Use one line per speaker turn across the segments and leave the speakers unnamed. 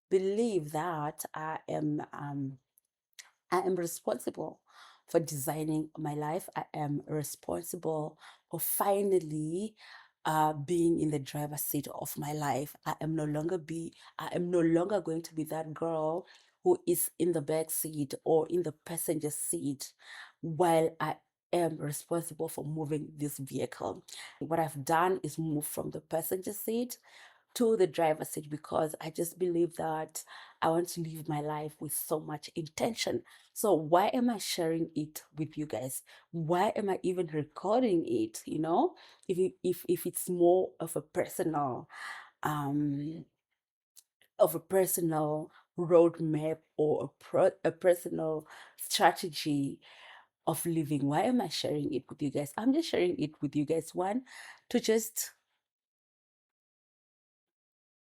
believe that I am responsible for designing my life. I am responsible for finally being in the driver's seat of my life. I am no longer going to be that girl who is in the back seat or in the passenger seat while I am responsible for moving this vehicle. What I've done is move from the passenger seat to the driver's seat because I just believe that I want to live my life with so much intention. So why am I sharing it with you guys? Why am I even recording it? If it's more um of a personal roadmap or a personal strategy of living, why am I sharing it with you guys? I'm just sharing it with you guys, one, to just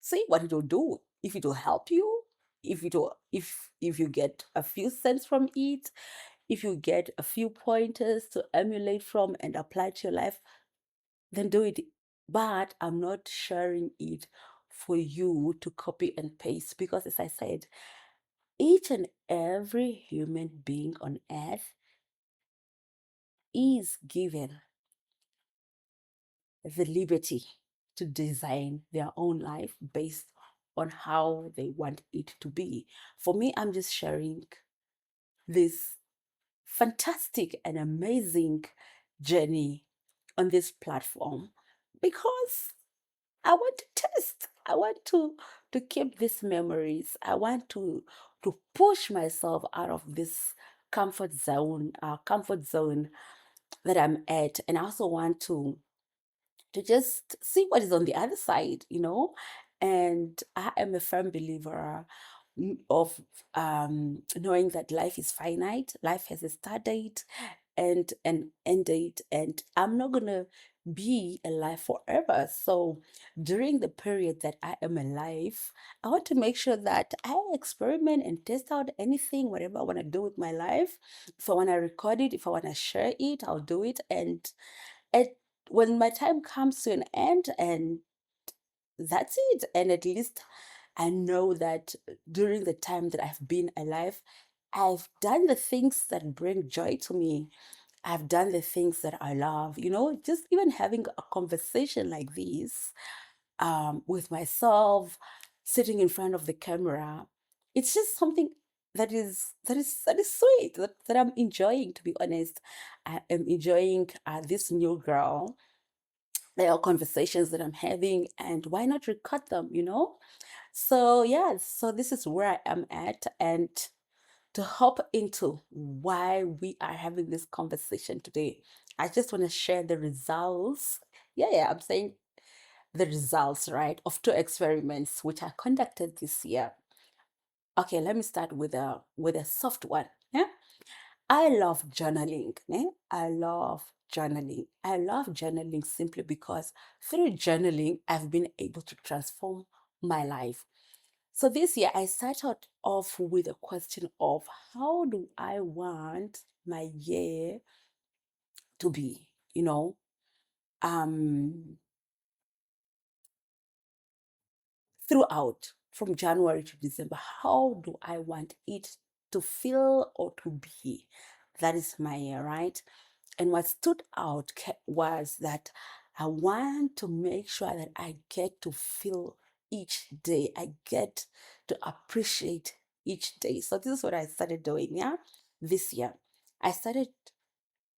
see what it will do, if it will help you, if you get a few cents from it, if you get a few pointers to emulate from and apply to your life, then do it. But I'm not sharing it for you to copy and paste because, as I said, each and every human being on earth is given the liberty to design their own life based on how they want it to be. For me, I'm just sharing this fantastic and amazing journey on this platform because I want to test. I want to keep these memories. I want to push myself out of this comfort zone that I'm at, and I also want to just see what is on the other side. And I am a firm believer of knowing that life is finite, life has a start date and an end date, and I'm not gonna be alive forever. So during the period that I am alive, I want to make sure that I experiment and test out anything, whatever I want to do with my life. If I want to record it, if I want to share it, I'll do it. And at when my time comes to an end, and that's it. And at least I know that during the time that I've been alive, I've done the things that bring joy to me. I've done the things that I love. Just even having a conversation like this with myself, sitting in front of the camera, it's just something that is sweet, that I'm enjoying, to be honest. I am enjoying this new girl. There are conversations that I'm having, and why not record them? So, yeah, so this is where I am at. And to hop into why we are having this conversation today, I just want to share the results. Yeah, I'm saying the results, right, of two experiments which I conducted this year. Okay, let me start with a soft one. Yeah. I love journaling. I love journaling. I love journaling simply because through journaling, I've been able to transform my life. So this year, I started off with a question of how do I want my year to be? Um, Throughout from January to December, how do I want it to feel or to be? That is my year, right? And what stood out was that I want to make sure that I get to feel each day. I get to appreciate each day. So this is what I started doing, yeah, this year. I started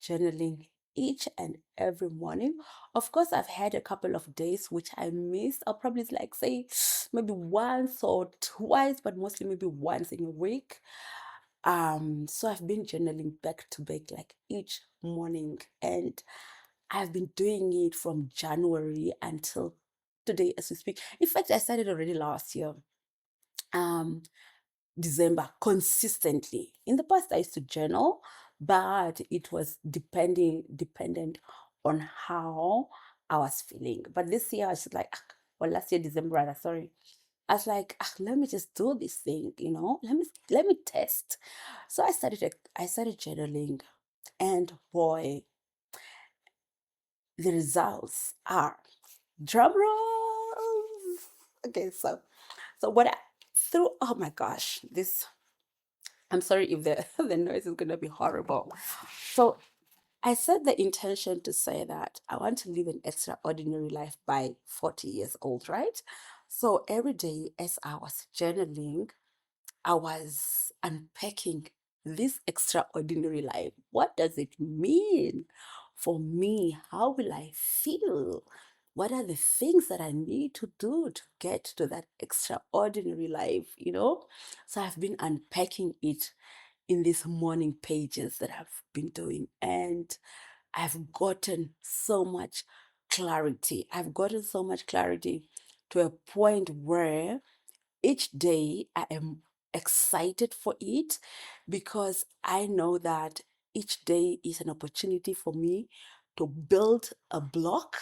journaling each and every morning. Of course, I've had a couple of days which I missed. I'll probably like say maybe once or twice, but mostly maybe once in a week. So I've been journaling back to back like each morning, and I've been doing it from January until today as we speak. In fact, I started already last year. Um, December consistently. In the past, I used to journal, but it was dependent on how I was feeling. But this year, I was like, well, last year December, rather, sorry. I was like, let me just do this thing. Let me test. So I started journaling, and boy, the results are drum rolls. Okay, so what? through, oh my gosh, this, I'm sorry if the, the noise is going to be horrible. So I set the intention to say that I want to live an extraordinary life by 40 years old, right? So every day as I was journaling, I was unpacking this extraordinary life. What does it mean for me? How will I feel? What are the things that I need to do to get to that extraordinary life? So I've been unpacking it in these morning pages that I've been doing, and I've gotten so much clarity. I've gotten so much clarity to a point where each day I am excited for it, because I know that each day is an opportunity for me to build a block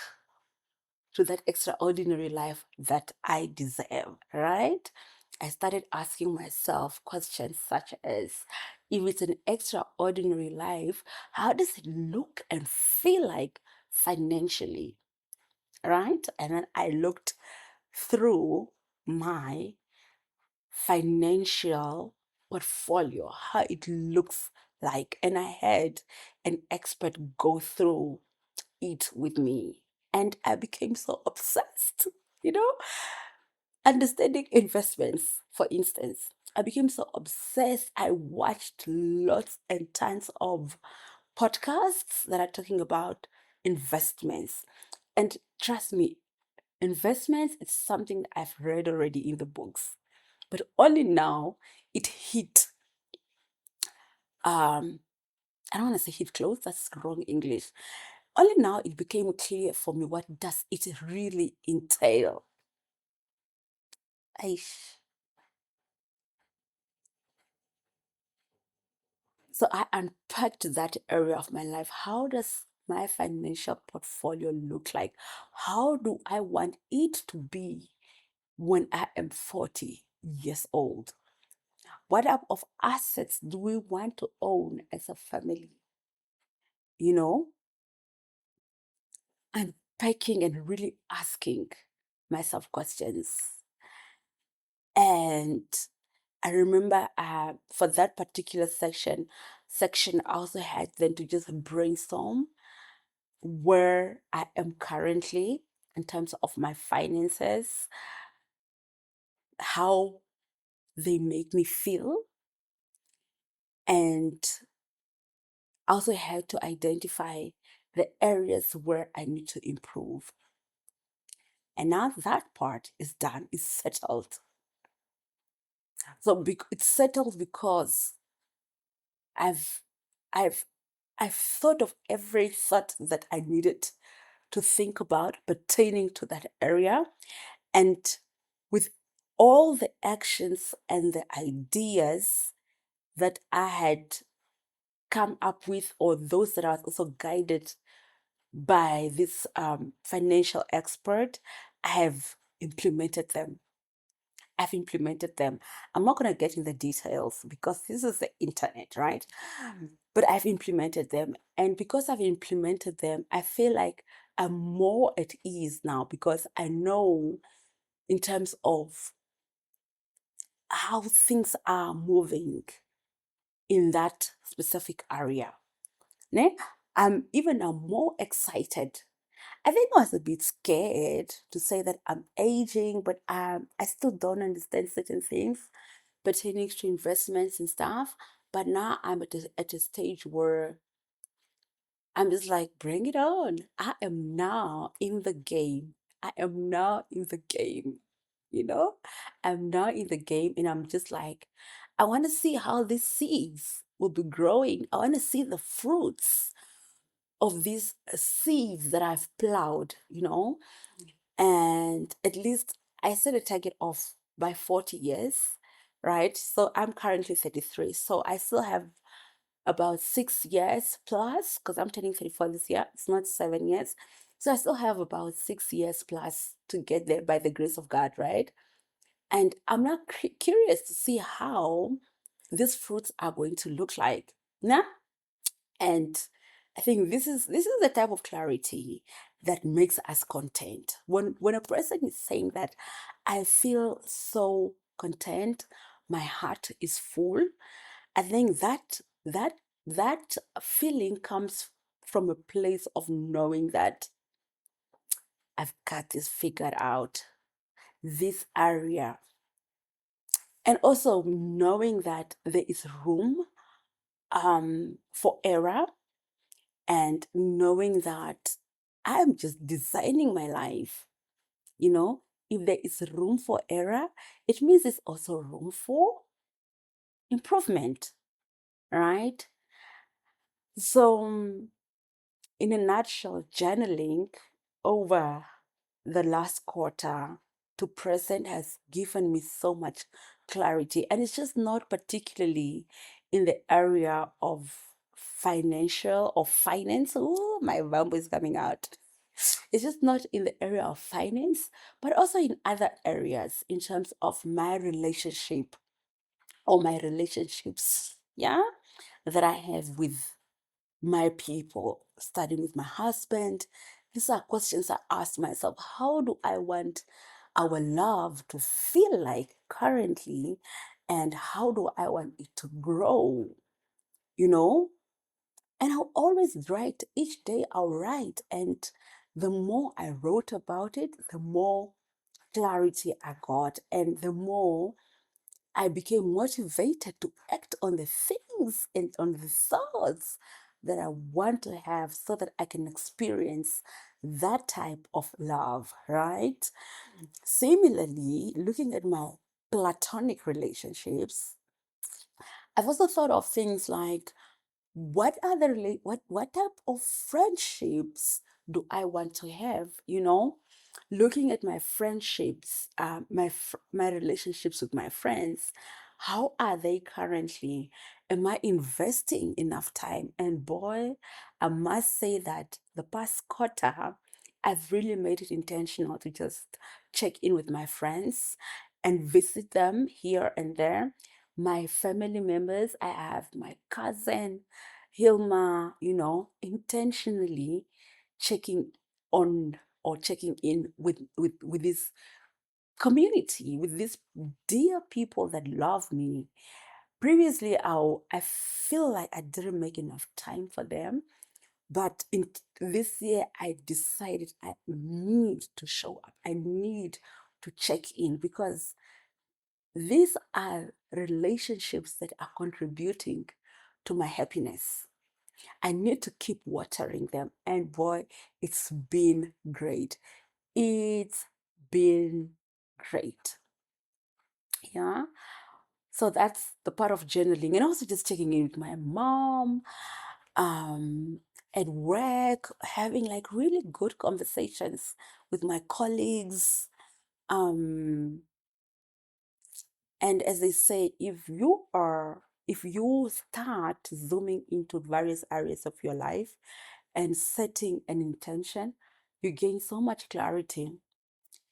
to that extraordinary life that I deserve, right? I started asking myself questions such as, if it's an extraordinary life, how does it look and feel like financially, right? And then I looked through my financial portfolio, how it looks like. And I had an expert go through it with me. And I became so obsessed, you know, understanding investments, for instance. I became so obsessed. I watched lots and tons of podcasts that are talking about investments. And trust me, investments is something I've read already in the books, but only now it hit, um I don't want to say hit close, that's wrong English. Only now it became clear for me, what does it really entail. Aish. So I unpacked that area of my life. How does my financial portfolio look like? How do I want it to be when I am 40 years old? What type of assets do we want to own as a family? You know, unpacking and really asking myself questions. And I remember for that particular section, I also had then to just brainstorm where I am currently in terms of my finances, how they make me feel, and I also had to identify the areas where I need to improve. And now that part is done, is settled. So it's settled because I've I've I've thought of every thought that I needed to think about pertaining to that area. And with all the actions and the ideas that I had come up with, or those that I was also guided by this financial expert, I have implemented them. I've implemented them. I'm not going to get in the details because this is the internet, right? But I've implemented them. And because I've implemented them, I feel like I'm more at ease now, because I know in terms of how things are moving in that specific area. Ne? I'm even now more excited. I think I was a bit scared to say that I'm aging, but I still don't understand certain things pertaining to investments and stuff. But now I'm at a stage where I'm just like, bring it on. I am now in the game. I am now in the game. You know, I'm now in the game, and I'm just like, I want to see how these seeds will be growing. I want to see the fruits of these seeds that I've plowed. And at least I set a target of by 40 years, right? So I'm currently 33. So I still have about 6 years plus, because I'm turning 34 this year. It's not 7 years. So I still have about 6 years plus to get there by the grace of God, right? And I'm now curious to see how these fruits are going to look like. Nah? And I think this is the type of clarity that makes us content. When a person is saying that, I feel so content, my heart is full. I think that feeling comes from a place of knowing that I've got this figured out, this area. And also knowing that there is room for error, and knowing that I'm just designing my life. You know, if there is room for error, it means there's also room for improvement, right? So, in a nutshell, journaling over the last quarter to present has given me so much clarity. And it's just not particularly in the area of financial or finance. Oh, my bumble is coming out. It's just not in the area of finance, but also in other areas in terms of my relationship or my relationships, yeah, that I have with my people, starting with my husband. These are questions I ask myself. How do I want our love to feel like currently? And how do I want it to grow? You know? And I'll always write, each day I'll write. And the more I wrote about it, the more clarity I got. And the more I became motivated to act on the things and on the thoughts that I want to have so that I can experience that type of love, right? Similarly, looking at my platonic relationships, I've also thought of things like what type of friendships do I want to have? Looking at my friendships, my relationships with my friends, how are they currently? Am I investing enough time? And boy, I must say that the past quarter, I've really made it intentional to just check in with my friends and visit them here and there. My family members, I have my cousin Hilma, intentionally checking on or checking in with this community, with these dear people that love me. Previously, I feel like I didn't make enough time for them, but in this year, I decided I need to show up. I need to check in because these are relationships that are contributing to my happiness. I need to keep watering them. And boy, it's been great. It's been great. Yeah. So that's the part of journaling. And also just checking in with my mom, at work, having like really good conversations with my colleagues. Um, and as they say, if you start zooming into various areas of your life and setting an intention, you gain so much clarity.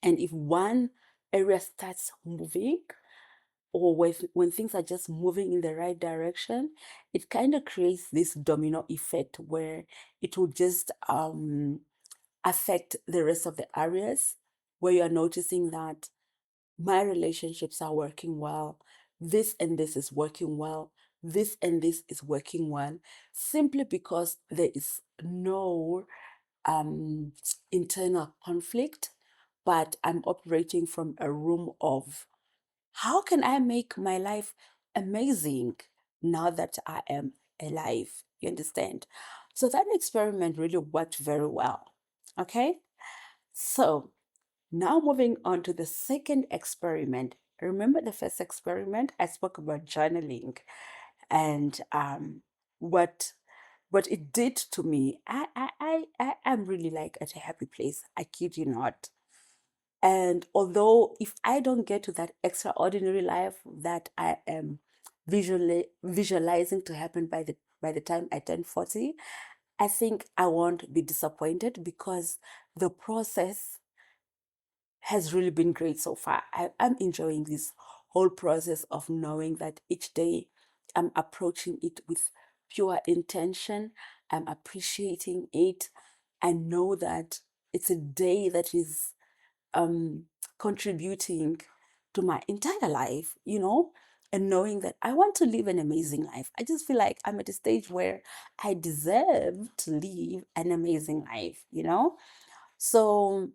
And if one area starts moving, or when things are just moving in the right direction, it kind of creates this domino effect where it will just affect the rest of the areas, where you are noticing that my relationships are working well, this and this is working well, this and this is working well, simply because there is no um, internal conflict, but I'm operating from a room of how can I make my life amazing now that I am alive? You understand? So that experiment really worked very well. Okay? So now moving on to the second experiment. Remember the first experiment? I spoke about journaling and what it did to me. I am really like at a happy place. I kid you not. And although if I don't get to that extraordinary life that I am visualizing to happen by the time I turn 40, I think I won't be disappointed because the process has really been great so far. I'm enjoying this whole process of knowing that each day I'm approaching it with pure intention. I'm appreciating it. I know that it's a day that is um, contributing to my entire life, and knowing that I want to live an amazing life. I just feel like I'm at a stage where I deserve to live an amazing life. So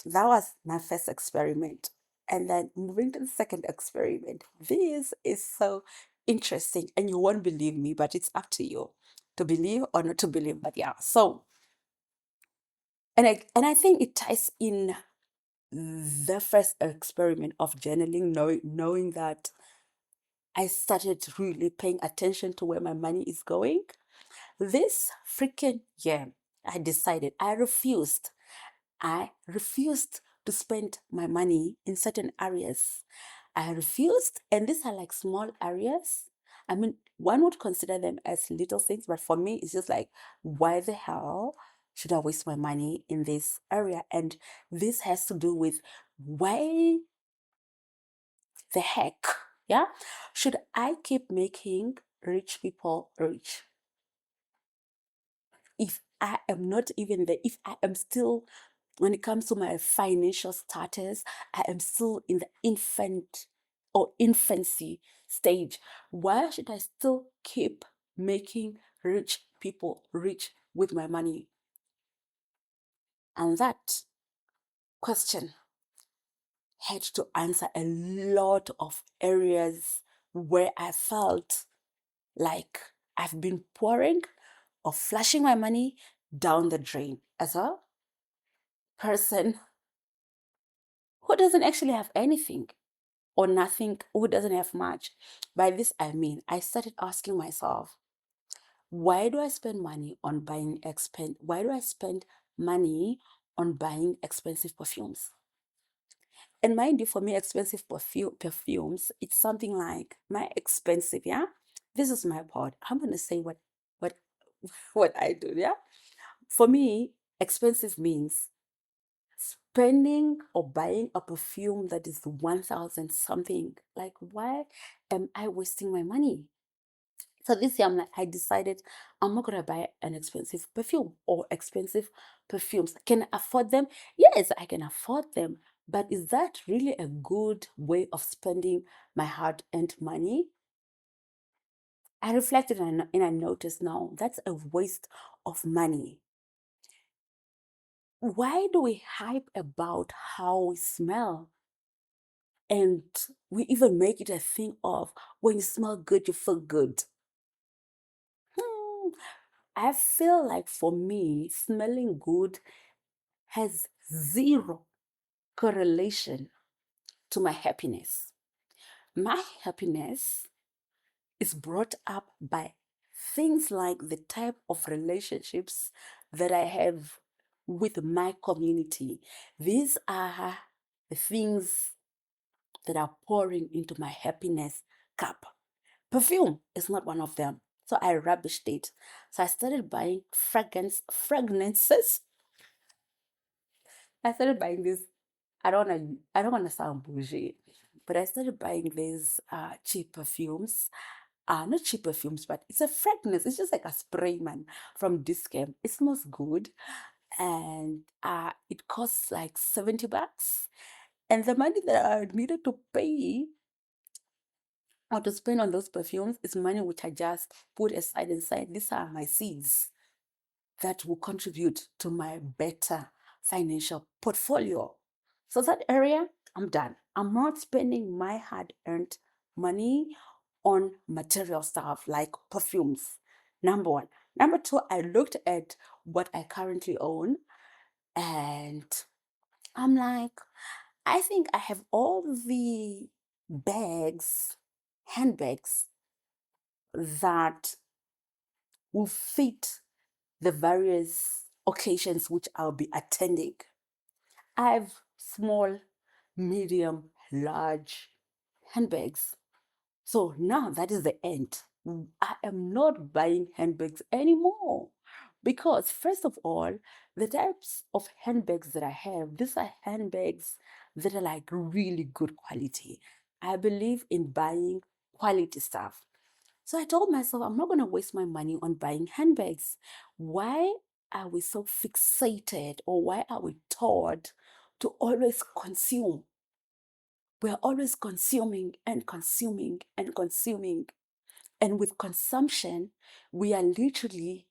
that was my first experiment. And then moving to the second experiment. This is so interesting, and you won't believe me, but it's up to you to believe or not to believe. But yeah, so and I think it ties in the first experiment of journaling, knowing that I started really paying attention to where my money is going. This freaking year, I decided I refused to spend my money in certain areas. I refused, and these are like small areas. I mean, one would consider them as little things, but for me, it's just like, why the hell should I waste my money in this area? And this has to do with why the heck, yeah, should I keep making rich people rich if I am not even there, if I am still, when it comes to my financial status, I am still in the infant or infancy stage? Why should I still keep making rich people rich with my money? And that question had to answer a lot of areas where I felt like I've been pouring or flashing my money down the drain as a person who doesn't actually have anything or nothing, who doesn't have much. By this, I mean, I started asking myself, why do I spend money on buying expensive perfumes? And mind you, for me, expensive perfumes, it's something like my expensive, yeah? This is my part. I'm gonna say what what I do, yeah? For me, expensive means spending or buying a perfume that is 1,000 something. Like, why am I wasting my money? So this year, I decided I'm not gonna buy an expensive perfume or expensive perfumes. Can I afford them? Yes, I can afford them. But is that really a good way of spending my hard-earned money? I reflected and I noticed now that's a waste of money. Why do we hype about how we smell? And we even make it a thing of when you smell good, you feel good. Hmm. I feel like for me, smelling good has zero correlation to my happiness. My happiness is brought up by things like the type of relationships that I have with my community. These are the things that are pouring into my happiness cup. Perfume is not one of them. So I rubbished it. So I started buying fragrances. I started buying this. I don't wanna sound bougie, but I started buying these cheap perfumes. Not cheap perfumes, but it's a fragrance. It's just like a spray man from Discam. It smells good. And it costs like $70. And the money that I needed to pay or to spend on those perfumes is money which I just put aside and said, these are my seeds that will contribute to my better financial portfolio. So that area, I'm done. I'm not spending my hard-earned money on material stuff like perfumes. Number one. Number two, I looked at what I currently own and I'm like, I think I have all the handbags that will fit the various occasions which I'll be attending. I have small, medium, large handbags. So now that is the end. I am not buying handbags anymore because, first of all, the types of handbags that I have, these are handbags that are like really good quality. I believe in buying quality stuff. So I told myself, I'm not going to waste my money on buying handbags. Why are we so fixated, or why are we taught to always consume? We're always consuming and consuming and consuming. And with consumption, we are literally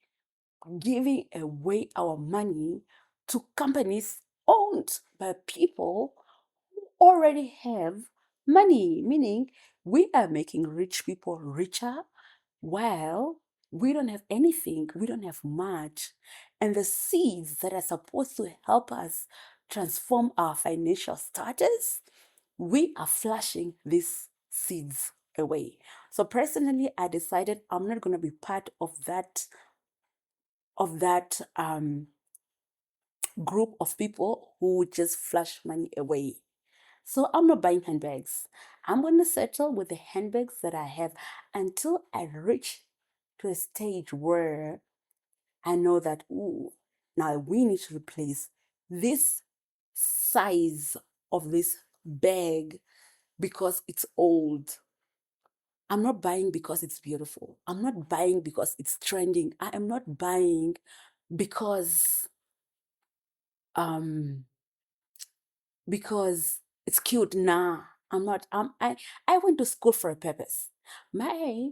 giving away our money to companies owned by people who already have money, meaning we are making rich people richer while we don't have anything, we don't have much. And the seeds that are supposed to help us transform our financial status, we are flushing these seeds away. So personally, I decided I'm not going to be part of that group of people who would just flush money away. So I'm not buying handbags. I'm going to settle with the handbags that I have until I reach to a stage where I know that, ooh, now we need to replace this size of this bag because it's old. I'm not buying because it's beautiful. I'm not buying because it's trending. I am not buying because um because it's cute. Nah, I'm not. I went to school for a purpose. My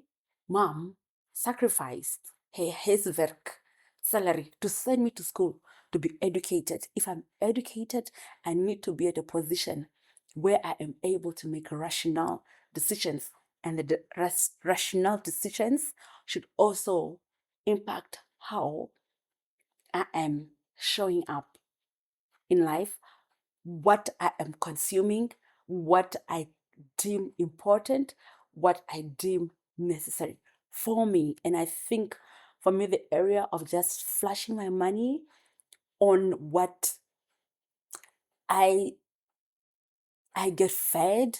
mom sacrificed his work salary to send me to school to be educated. If I'm educated, I need to be at a position where I am able to make rational decisions. And the rational decisions should also impact how I am showing up in life, what I am consuming, what I deem important, what I deem necessary for me. And I think for me, the area of just flashing my money on what I I get fed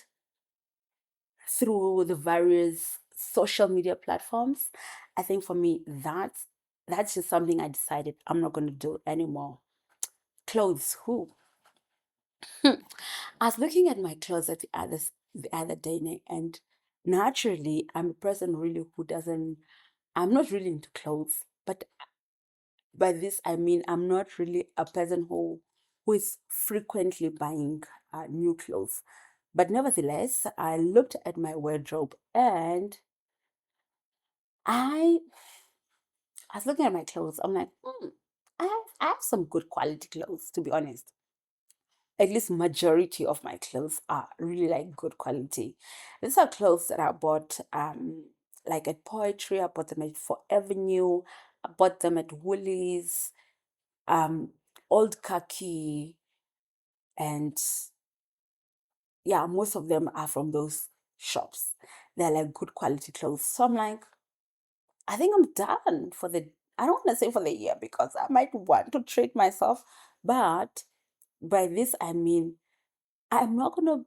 through the various social media platforms, I think for me that's just something I decided I'm not going to do anymore. Clothes, who? I was looking at my closet the other day, and naturally, I'm a person really who doesn't. I'm not really into clothes, but by this I mean I'm not really a person who is frequently buying new clothes. But nevertheless, I looked at my wardrobe and I I was looking at my clothes. I'm like, I have some good quality clothes, to be honest. At least majority of my clothes are really like good quality. These are clothes that I bought like at Poetry, I bought them at Forever New, I bought them at Woolies, um, Old Khaki, and yeah, most of them are from those shops. They're like good quality clothes. So I'm like, I think I'm done for the, I don't want to say for the year because I might want to treat myself, but by this I mean I'm not gonna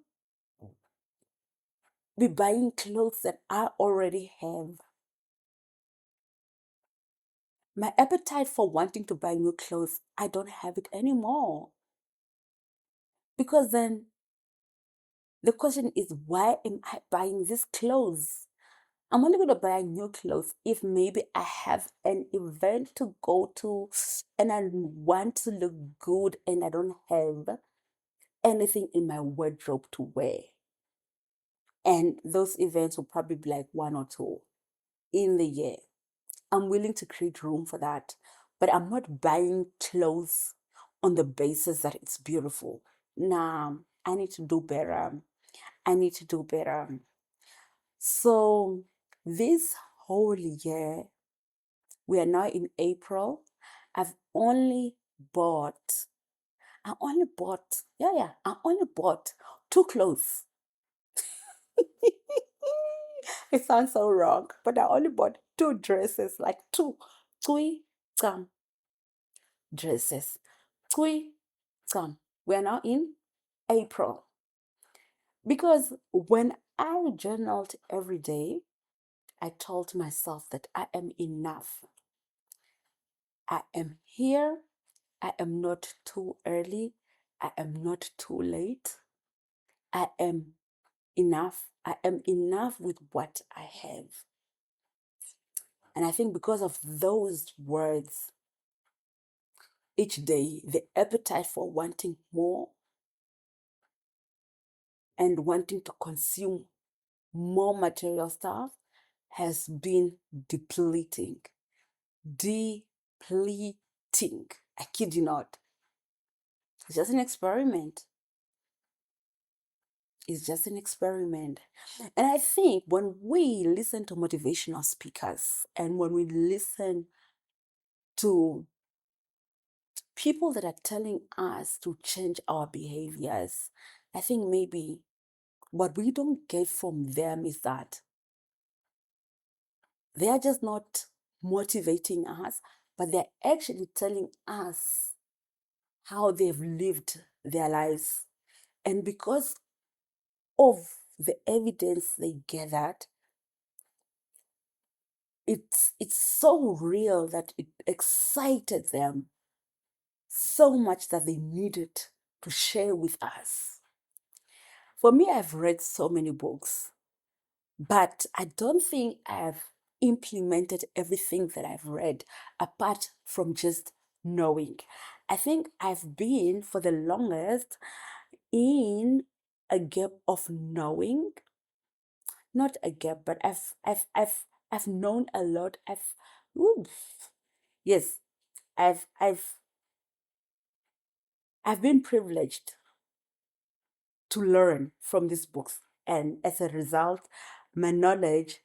be buying clothes that I already have. My appetite for wanting to buy new clothes, I don't have it anymore. Because then the question is, why am I buying these clothes? I'm only going to buy new clothes if maybe I have an event to go to and I want to look good and I don't have anything in my wardrobe to wear. And those events will probably be like one or two in the year. I'm willing to create room for that, but I'm not buying clothes on the basis that it's beautiful. Nah, I need to do better. I need to do better. So, this whole year, we are now in April. I've only bought, I only bought two clothes. It sounds so wrong, but I only bought two dresses, like two dresses. Three some. We are now in April. Because when I journaled every day, I told myself that I am enough. I am here. I am not too early. I am not too late. I am enough. I am enough with what I have. And I think because of those words, each day, the appetite for wanting more and wanting to consume more material stuff has been depleting. Depleting. I kid you not. It's just an experiment. It's just an experiment. And I think when we listen to motivational speakers and when we listen to people that are telling us to change our behaviors, I think maybe what we don't get from them is that they are just not motivating us, but they're actually telling us how they've lived their lives. And because of the evidence they gathered, it's so real that it excited them so much that they needed to share with us. For me, I've read so many books, but I don't think I've implemented everything that I've read apart from just knowing. I think I've been for the longest in a gap of knowing, not a gap, but I've known a lot. Oof, yes, I've I've I've been privileged to learn from these books, and as a result, my knowledge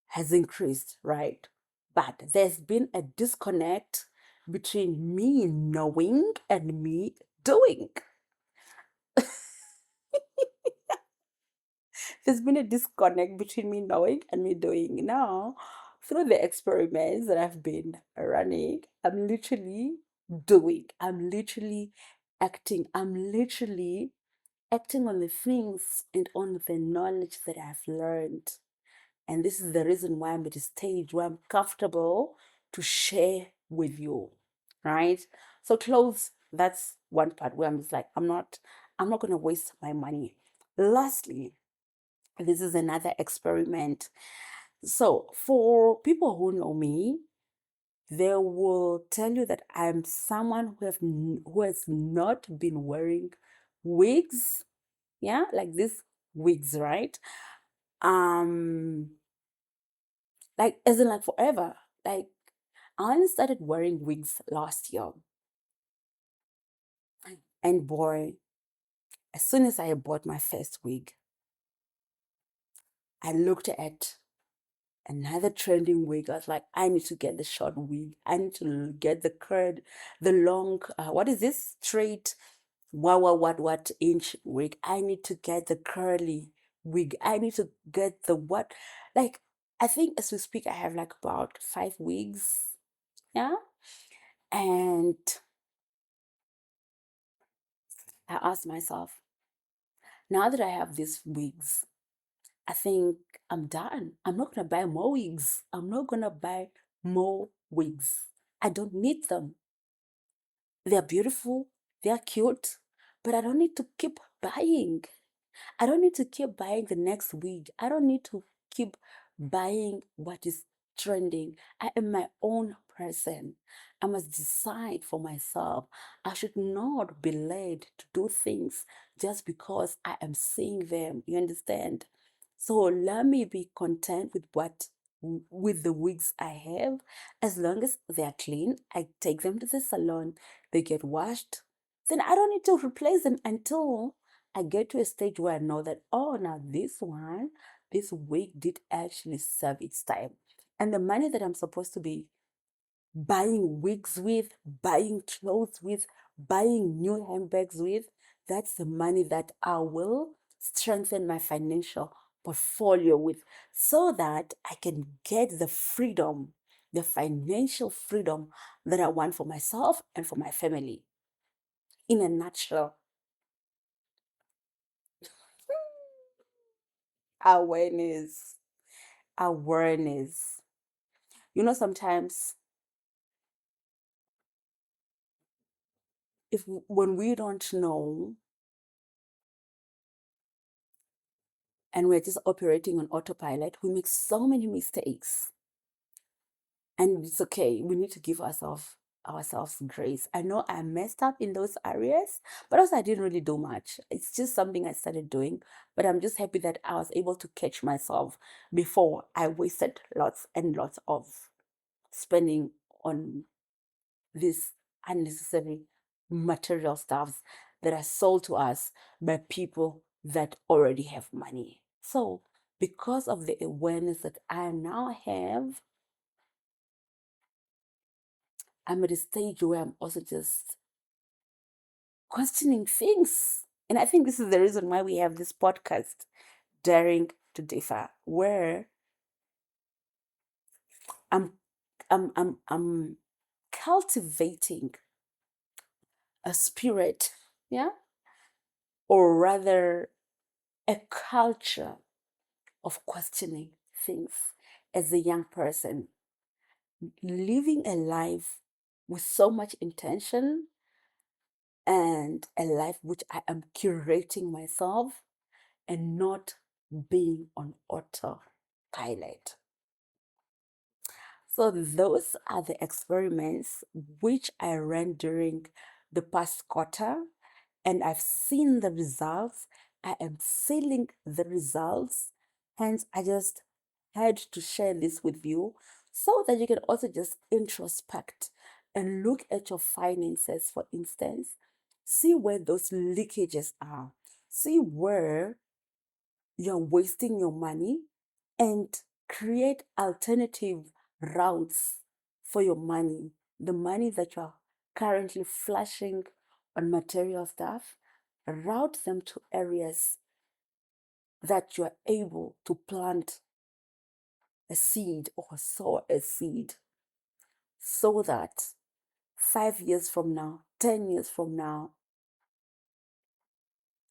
has increased, right? But there's been a disconnect between me knowing and me doing. There's been a disconnect between me knowing and me doing. Now, through the experiments that I've been running, I'm literally doing, I'm literally acting, I'm literally acting on the things and on the knowledge that I've learned. And this is the reason why I'm at a stage where I'm comfortable to share with you, right? So clothes, that's one part where I'm just like, I'm not gonna waste my money. Lastly, this is another experiment. So for people who know me, they will tell you that I'm someone who has not been wearing wigs, yeah, like these wigs, right? Um, like as in like forever. Like I only started wearing wigs last year, and boy, as soon as I bought my first wig, I looked at another trending wig. I was like, I need to get the short wig. I need to get the curd, the long, what is this? Straight, what inch wig. I need to get the curly wig. I need to get the what? Like, I think as we speak, I have like about 5 wigs. Yeah. And I asked myself, now that I have these wigs, I think I'm done. I'm not going to buy more wigs. I'm not going to buy more wigs. I don't need them. They're beautiful, they're cute, but I don't need to keep buying. I don't need to keep buying the next wig. I don't need to keep buying what is trending. I am my own person. I must decide for myself. I should not be led to do things just because I am seeing them. You understand? So let me be content with with the wigs I have. As long as they're clean, I take them to the salon, they get washed. Then I don't need to replace them until I get to a stage where I know that, oh, now this wig did actually serve its time. And the money that I'm supposed to be buying wigs with, buying clothes with, buying new handbags with, that's the money that I will strengthen my financial portfolio with so that I can get the freedom, the financial freedom that I want for myself and for my family. In a nutshell, awareness, awareness. You know, sometimes when we don't know and we're just operating on autopilot, we make so many mistakes. And it's okay. We need to give ourselves ourselves grace. I know I messed up in those areas, but also I didn't really do much. It's just something I started doing, but I'm just happy that I was able to catch myself before I wasted lots and lots of spending on these unnecessary material stuffs that are sold to us by people that already have money. So, because of the awareness that I now have, I'm at a stage where I'm also just questioning things. And I think this is the reason why we have this podcast, Daring to Differ, where I'm I'm cultivating a spirit, yeah, or rather a culture of questioning things as a young person, living a life with so much intention and a life which I am curating myself and not being on autopilot. So, those are the experiments which I ran during the past quarter, and I've seen the results. I am feeling the results. Hence, I just had to share this with you so that you can also just introspect and look at your finances, for instance, see where those leakages are, see where you're wasting your money, and create alternative routes for your money. The money that you're currently flashing on material stuff, route them to areas that you're able to plant a seed or sow a seed so that 5 years from now, 10 years from now,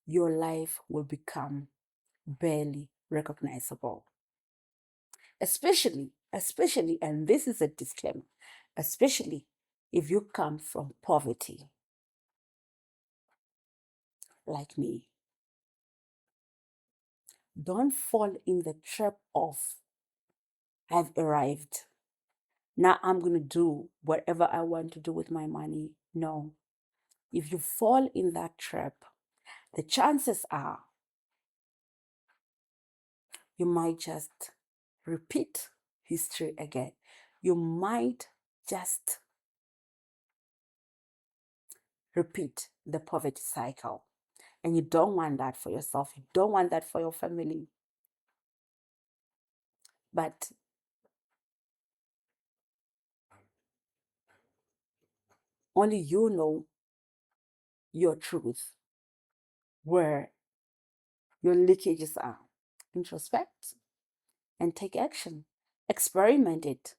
your life will become barely recognizable. Especially, and this is a disclaimer, especially if you come from poverty like me. Don't fall in the trap of I've arrived. Now I'm going to do whatever I want to do with my money. No. If you fall in that trap, the chances are you might just repeat history again. You might just repeat the poverty cycle. And you don't want that for yourself. You don't want that for your family. But only you know your truth, where your leakages are. Introspect and take action. Experiment it.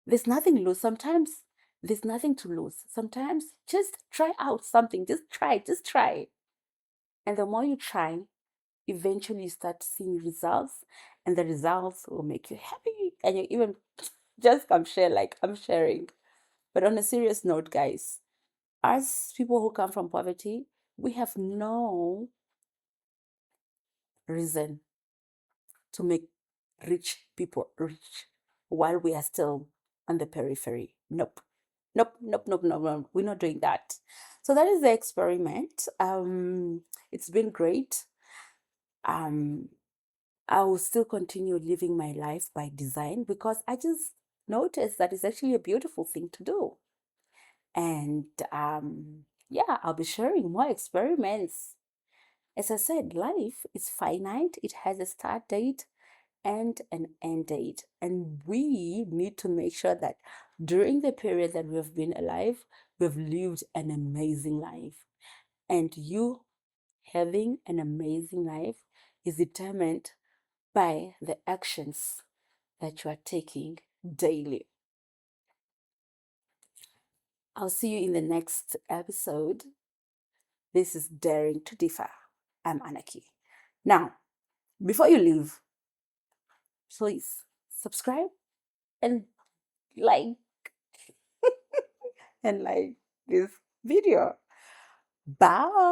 There's nothing to lose. Sometimes there's nothing to lose. Sometimes just try out something. Just try. And the more you try, eventually you start seeing results, and the results will make you happy. And you even just come share like I'm sharing. But on a serious note, guys, as people who come from poverty, we have no reason to make rich people rich while we are still on the periphery. Nope. Nope, nope, nope, nope, nope. We're not doing that. So that is the experiment. It's been great. Um, I will still continue living my life by design because I just noticed that it's actually a beautiful thing to do. And yeah, I'll be sharing more experiments. As I said, life is finite, it has a start date and an end date. And we need to make sure that during the period that we've been alive, we've lived an amazing life. And you having an amazing life is determined by the actions that you are taking daily. I'll see you in the next episode. This is Daring to Differ. I'm Anaki. Now, before you leave, please subscribe and like and like this video. Bye.